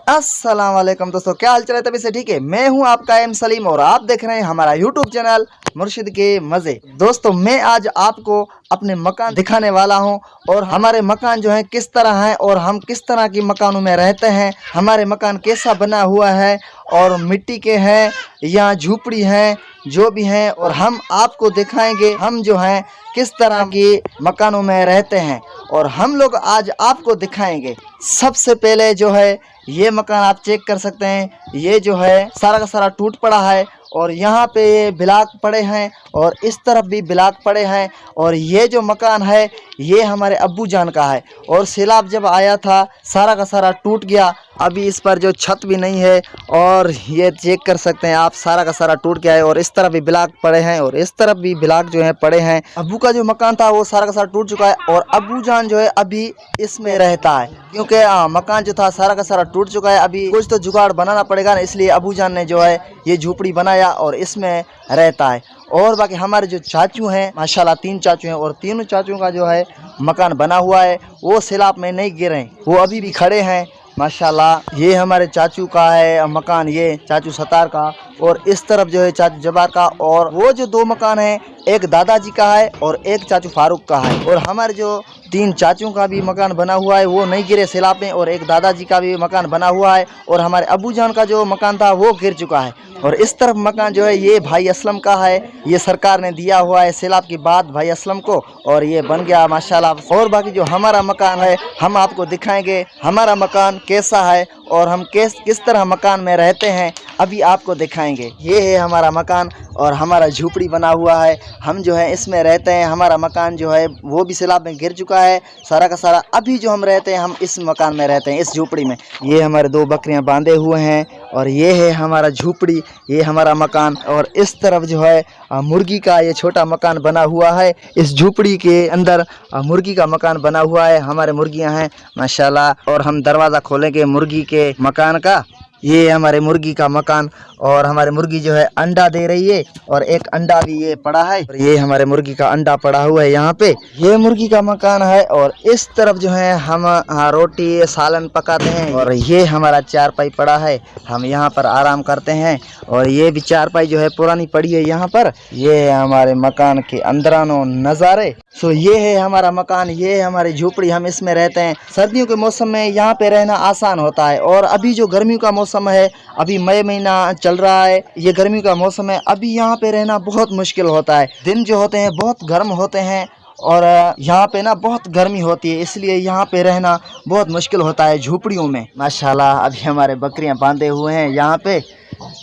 अस्सलाम वालेकुम दोस्तों, क्या हाल चाल है? तभी से ठीक है। मैं हूं आपका एम सलीम और आप देख रहे हैं हमारा यूट्यूब चैनल मुर्शिद के मज़े। दोस्तों मैं आज आपको अपने मकान दिखाने वाला हूं और हमारे मकान जो है किस तरह हैं और हम किस तरह की मकानों में रहते हैं, हमारे मकान कैसा बना हुआ है और मिट्टी के हैं या झूपड़ी हैं, जो भी हैं। और हम आपको दिखाएंगे हम जो हैं किस तरह के मकानों में रहते हैं और हम लोग आज आपको दिखाएंगे। सबसे पहले जो है ये मकान आप चेक कर सकते हैं, ये जो है सारा का सारा टूट पड़ा है और यहाँ पे ये ब्लॉक पड़े हैं और इस तरफ भी ब्लॉक पड़े हैं। और ये जो मकान है ये हमारे अब्बू जान का है और सैलाब जब आया था सारा का सारा टूट गया। अभी इस पर जो छत भी नहीं है और ये चेक कर सकते हैं आप, सारा का सारा टूट गया है और इस तरफ भी ब्लॉक पड़े हैं और इस तरफ भी ब्लॉक जो है पड़े हैं। अब्बू का जो मकान था वो सारा का सारा टूट चुका है और अब्बू जान जो है अभी इसमें रहता है, क्योंकि मकान जो था सारा का सारा टूट चुका है। अभी कुछ तो जुगाड़ बनाना पड़ेगा ना, इसलिए अब्बू जान ने जो है ये झूपड़ी बनाया और इसमें रहता है। और बाकी हमारे जो चाचू हैं, माशाल्लाह 3 चाचू हैं और तीनों चाचुओं का जो है मकान बना हुआ है, वो सैलाब में नहीं गिरे, वो अभी भी खड़े हैं माशाल्लाह। ये हमारे चाचू का है मकान, ये चाचू सतार का, और इस तरफ जो है चाचू जबार का। और वो जो 2 मकान हैं, एक दादाजी का है और एक चाचू फारूक का है। और हमारे जो 3 चाचुओं का भी मकान बना हुआ है वो नहीं गिरे सैलाब में, और एक दादाजी का भी मकान बना हुआ है और हमारे अबू जान का जो मकान था वो गिर चुका है। और इस तरफ मकान जो है ये भाई असलम का है, ये सरकार ने दिया हुआ है सैलाब की बाद भाई असलम को, और ये बन गया माशाल्लाह। और बाकी जो हमारा मकान है हम आपको दिखाएंगे हमारा मकान कैसा है और हम किस तरह मकान में रहते हैं, अभी आपको दिखाएंगे। ये है हमारा मकान और हमारा झूपड़ी बना हुआ है, हम जो है इसमें रहते हैं। हमारा मकान जो है वो भी सैलाब में गिर चुका है सारा का सारा। अभी जो हम रहते हैं हम इस मकान में रहते हैं, इस झूपड़ी में। ये हमारे 2 बकरियां बांधे हुए हैं और ये है हमारा झूपड़ी, ये हमारा मकान। और इस तरफ जो है मुर्गी का ये छोटा मकान बना हुआ है, इस झूपड़ी के अंदर मुर्गी का मकान बना हुआ है। हमारे मुर्गियां हैं माशाल्लाह, और हम दरवाज़ा खोलेंगे मुर्गी के मकान का। ये हमारे मुर्गी का मकान और हमारे मुर्गी जो है अंडा दे रही है और एक अंडा भी ये पड़ा है और ये हमारे मुर्गी का अंडा पड़ा हुआ है यहाँ पे। ये मुर्गी का मकान है और इस तरफ जो है हम रोटी सालन पकाते हैं। और ये हमारा चारपाई पड़ा है, हम यहाँ पर आराम करते हैं। और ये भी चारपाई जो है पुरानी पड़ी है यहाँ पर। ये है हमारे मकान के अंदरानो नज़ारे। सो ये है हमारा मकान, ये है हमारी झोपड़ी, हम इसमें रहते हैं। सर्दियों के मौसम में यहाँ पे रहना आसान होता है और अभी जो गर्मियों का मौसम है, अभी मई महीना चल रहा है, ये गर्मी का मौसम है, अभी यहाँ पे रहना बहुत मुश्किल होता है। दिन जो होते हैं बहुत गर्म होते हैं और यहाँ पे ना बहुत गर्मी होती है, इसलिए यहाँ पे रहना बहुत मुश्किल होता है झोपड़ियों में। माशाल्लाह अभी हमारे बकरियाँ बांधे हुए हैं, यहाँ पे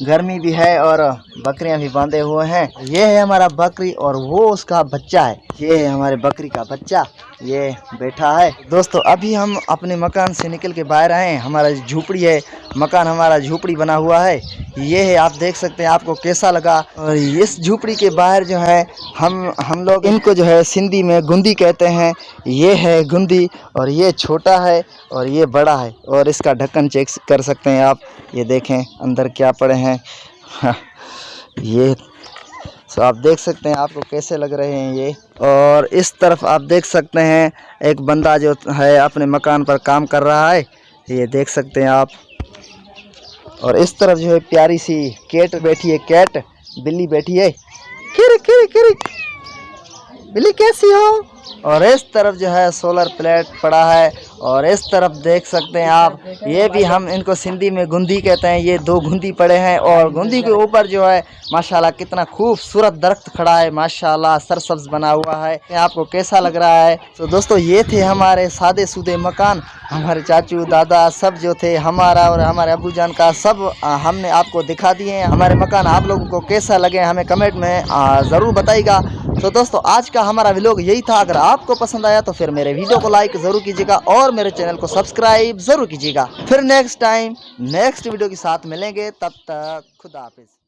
गर्मी भी है और बकरियां भी बांधे हुए हैं। ये है हमारा बकरी और वो उसका बच्चा है, ये है हमारे बकरी का बच्चा, ये बैठा है। दोस्तों अभी हम अपने मकान से निकल के बाहर आए हैं, हमारा झूपड़ी है, मकान हमारा झूपड़ी बना हुआ है। ये है, आप देख सकते हैं, आपको कैसा लगा। और इस झूपड़ी के बाहर जो है हम लोग इनको जो है सिंधी में गुंदी कहते हैं। ये है गुंदी और ये छोटा है और ये बड़ा है। और इसका ढक्कन चेक कर सकते हैं आप, ये देखें अंदर क्या पड़े हैं। ये तो आप देख सकते हैं, आपको कैसे लग रहे हैं ये। और इस तरफ आप देख सकते हैं एक बंदा जो है अपने मकान पर काम कर रहा है, ये देख सकते हैं आप। और इस तरफ जो है प्यारी सी कैट बैठी है, कैट बिल्ली बैठी है, किरी किरी किरी, बिल्ली कैसी हो। और इस तरफ जो है सोलर प्लेट पड़ा है और इस तरफ देख सकते हैं आप, ये भी हम इनको सिंधी में गुंदी कहते हैं। ये 2 गुंदी पड़े हैं और गुंदी के ऊपर जो है माशाल्लाह कितना खूबसूरत दरख्त खड़ा है, माशाल्लाह सरसब्ज बना हुआ है। आपको कैसा लग रहा है? तो दोस्तों ये थे हमारे सादे सूदे मकान, हमारे चाचू दादा सब जो थे, हमारा और हमारे अबू जान का, सब हमने आपको दिखा दिए हैं। हमारे मकान आप लोगों को कैसा लगे हमें कमेंट में ज़रूर बताइएगा। तो दोस्तों आज का हमारा व्लॉग यही था। अगर आपको पसंद आया तो फिर मेरे वीडियो को लाइक ज़रूर कीजिएगा और मेरे चैनल को सब्सक्राइब ज़रूर कीजिएगा। फिर नेक्स्ट टाइम नेक्स्ट वीडियो के साथ मिलेंगे, तब तक खुदा हाफिज़।